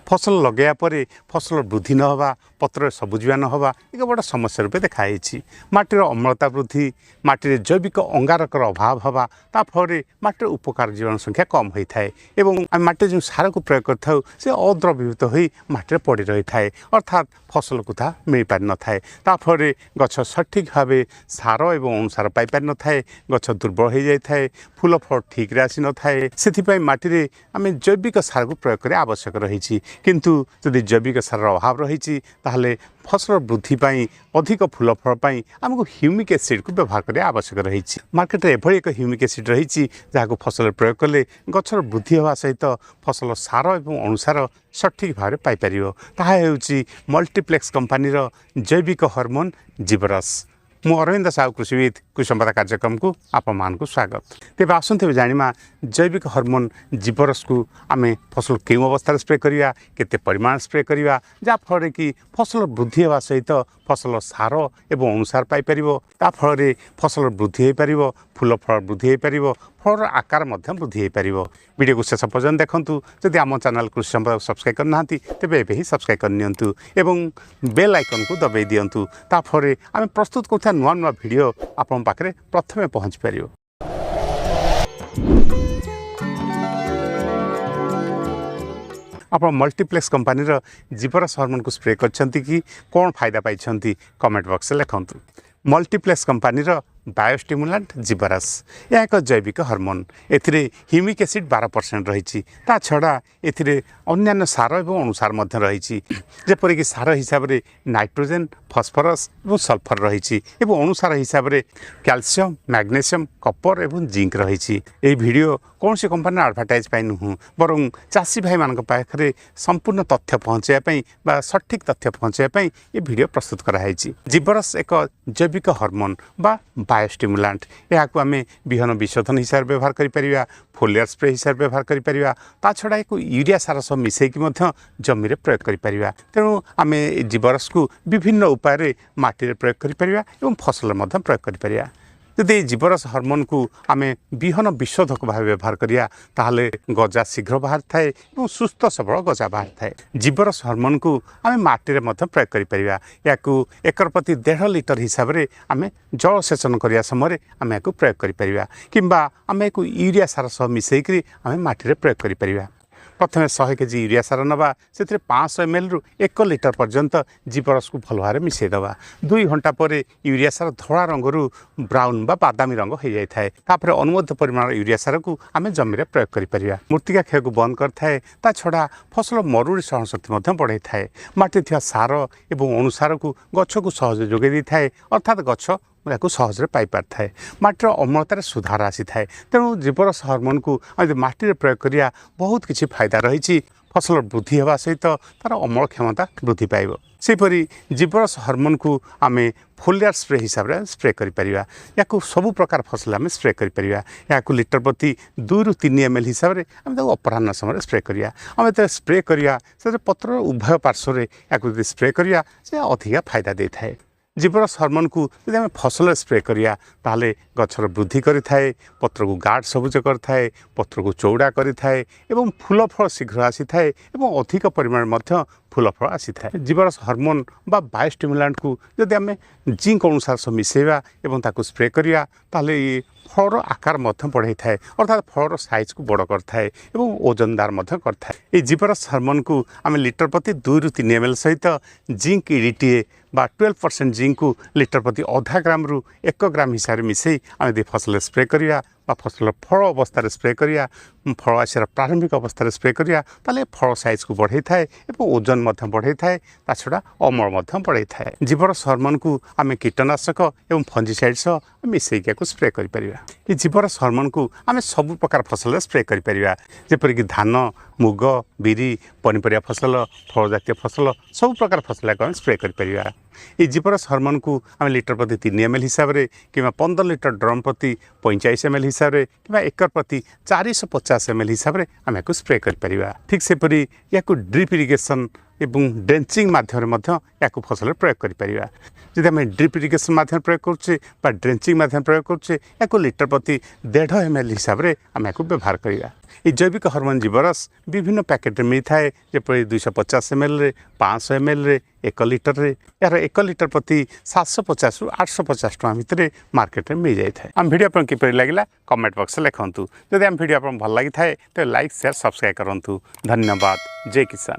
फसल लगे पर फसल वृद्धि न होगा पत्र सबुजिया न होगा एक बड़ समस्या रूपे देखाई माटीर अम्लता वृद्धि माटी जैविक अंगारकर अभाव हवा फल माटीर उपकार जीवन संख्या कम होता है और आम माटी जो सार को प्रयोग कर से अद्रवीभूत हो माटी पड़ रही है अर्थात फसल को ता मिल पारि न था फल गछ सठिक भाव सार एवं अनुसार पाई पारि न था गछ दुर्बल हो जाए फूल फल ठीक रे आसी न थाए से माटी आम जैविक सार को प्रयोग कर आवश्यक रही किंतु जदि जैविक सार अभाव रही ताहले फसल वृद्धि पाई अधिक फूल फल पाई आमको ह्यूमिक एसिड को व्यवहार करने आवश्यक रही मार्केट में एभली एक ह्यूमिक एसिड रही जहाँ फसल प्रयोग कले गछर वृद्धि होगा सहित फसल सार एवं अनुसार सठिक भाव में पाइपर ताहा मल्टीप्लेक्स कंपानीर जैविक हार्मोन जिब्रास मु अरविंद साहू कृषिविद कृषि संपदा कार्यक्रम को आपण स्वागत तेज आसते जाना जैविक हार्मोन जिब्रास को आम फसल क्यों अवस्था स्प्रे करवा केते परिमाण स्प्रे करवा जहाँफल कि फसल वृद्धि होगा सहित फसल सार एवं अनुसार पाइपर फल फसल वृद्धि हो पार फूल फल वृद्धि हो पार फल आकार वृद्धि हो पार वीडियो को शेष पर्यटन देखूँ जदि आम चैनल कृषि संपदा सब्सक्राइब करना तेरे एवं ही सब्सक्राइब करनी एवं बेल आइकन को दबाई दिंतु ताफल आम प्रस्तुत कर नुआ नुआ भिडियो आपण पाखे प्रथमे पहुँच पार आप मल्टीप्लेक्स कंपानीर जिब्रास हार्मोन को स्प्रे करछंती कि कौन फायदा पाई कमेंट बॉक्स में लिखंतु मल्टीप्लेक्स कंपानीर बायोस्टिमुलांट जिब्रास यह एक जैविक हार्मोन एथिरे ह्यूमिक एसिड 12% रही छड़ा एथिरे अन्यान्य सार एवं अनुसार रही जेपरिक सार हिसाब से नाइट्रोजेन फॉस्फोरस और सल्फर रही अनुसार हिसाब से कैल्शियम मैग्नेशियम कपर एवं जिंक रही वीडियो कौन सी कंपानी एडवर्टाइज पाई नुह बरं चाषी भाई मान पाखे संपूर्ण तथ्य पहुँचापी सठिक तथ्य पहुँचापी ये वीडियो प्रस्तुत कराई जिब्रास एक जैविक हार्मोन बा बायोस्टिमुलांट यह आम विहन विशोधन हिसाब से व्यवहार करें फोलियर स्प्रे हिसाब से व्यवहार करें ता छड़ा एक यूरिया सार सब मिसेक जमी में प्रयोग करें तेणु आम जिब्रास को विभिन्न उपाय माटी प्रयोग करें फसल प्रयोग करें यदि जिब्रास हार्मोन को आम विहन विशोधक भाव व्यवहार करिया ताहले गजा शीघ्र बाहर थाए और सुस्थ सबल गजा बाहर थाए जिब्रास हार्मोन को आम माटी में प्रयोग करें या एकर प्रति 1.5 लिटर हिसाब से आम जल सेचन करने समय आम या प्रयोग करें किंबा आम एक यूरिया सार सब मिसेक आम माटी प्रयोग करें प्रथम 100 केजी यूरिया सार नवा से 500 ml रु 1 लिटर पर्यंत जिब्रास को भल भाव मिसेदेवा 2 घंटा पर यूरिया सार धड़ा रंगरू ब्राउन बा बादामी रंग हो जाए अनुमोदित परिमाण यूरिया सार को आम जमी में प्रयोग करें मूर्तिका क्षय को बंद करए ता छड़ा फसल मरुड़ी सहनशक्ति बढ़ाई थाए माटी थी सार एवं अनुसार को गछ को सहज जोगे थाए अर्थात गछ या सहज पाइपार थाए माटीर अम्लतार सुधार आसी थाए तेणु जिब्रास हार्मोन को माटी प्रयोग करिया बहुत किसी फायदा रही फसल वृद्धि होगा सहित तार अमल क्षमता वृद्धि पाइब सेपरी जिब्रास हार्मोन को आम फोलियर स्प्रे हिसाब से स्प्रे करें या सबू प्रकार फसल आम स्प्रे करें या लिटर प्रति 2 ରୁ 3 ml हिसाब से आम अपराह्न समय स्प्रे करिया आम जो स्प्रे करिया से पत्र उभय पार्श्व या स्प्रे करिया से अधिका फायदा दे थाए जिब्रास हार्मोन को यदि आम फसल स्प्रे करिया ताहले गछर वृद्धि करिथाए पत्र को गाढ़ सबुज करथाए पत्र को चौड़ा करिथाए एवं फूल फल शीघ्र आसी थाए एवं अधिक परिमाण मध्य फूल फल आसी थाए जिब्रास हार्मोन बा बायोस्टिमुलांट को यदि आम जिंक अनुसार सब मिसेवा एवं ताको स्प्रे करिया ताहले ये फलर आकार बढ़ाई थाए अर्थात फलर साइज को बड़ करथाए एवं ओजनदार करथाए ये जिब्रास हार्मोन को आम लिटर प्रति 2 ରୁ 3 ml सहित जिंक इडीटीए बा 12% जिंक को लिटर प्रति आधा ग्राम रु 1 ग्राम हिसाब से मिसई आम यदि फसल स्प्रे करिया बा फसल फल अवस्था स्प्रे करिया फल आसार प्रारंभिक अवस्था स्प्रे करिया ताले फल साइज को बढ़ाई थाए एवं ओजन बढ़ाई थाए ता छड़ा अमल बढ़ाई थाए जिब्रास हार्मोन को आम कीटनाशक एवं फंजीसाइड सह मिसेक स्प्रे करें ये जिब्रास हार्मोन को आम सब प्रकार फसल स्प्रे करें जेपरिक धान मुग बिरी पनीपरिया फसल फल जातीय फसल सब प्रकार फसल को स्प्रे करें ये जिब्रास हार्मोन को आम लिटर प्रति 3 ml हिसाब से कि 15 लिटर ड्रम प्रति 45 ml हिसाब से कि एकर प्रति 450 ml हिसाब से आम या स्प्रे करें ठीक सेपरी या ड्रिप इरिगेशन एवं ड्रेंचिंग माध्यम या फसल प्रयोग करें जदि आम ड्रिप इरिगेशन माध्यम प्रयोग करुचे ड्रेंचिंग माध्यम प्रयोग करुचे या लिटर प्रति 1.5 ml हिसाब से आम या व्यवहार करवा। ये जैविक हॉर्मोन जीवरस विभिन्न पैकेट में मिलता है जपरी 250 ml 500 ml 1 लिटर यार 1 लिटर प्रति 750 रु 850 टका भितर मार्केट में मिल जाए। आम वीडियो आपको किपर लगे कमेंट बॉक्स लिखुँ। जदि आम वीडियो आपको भल लगी था तो लाइक शेयर सब्सक्राइब करूँ। धन्यवाद। जय किसान।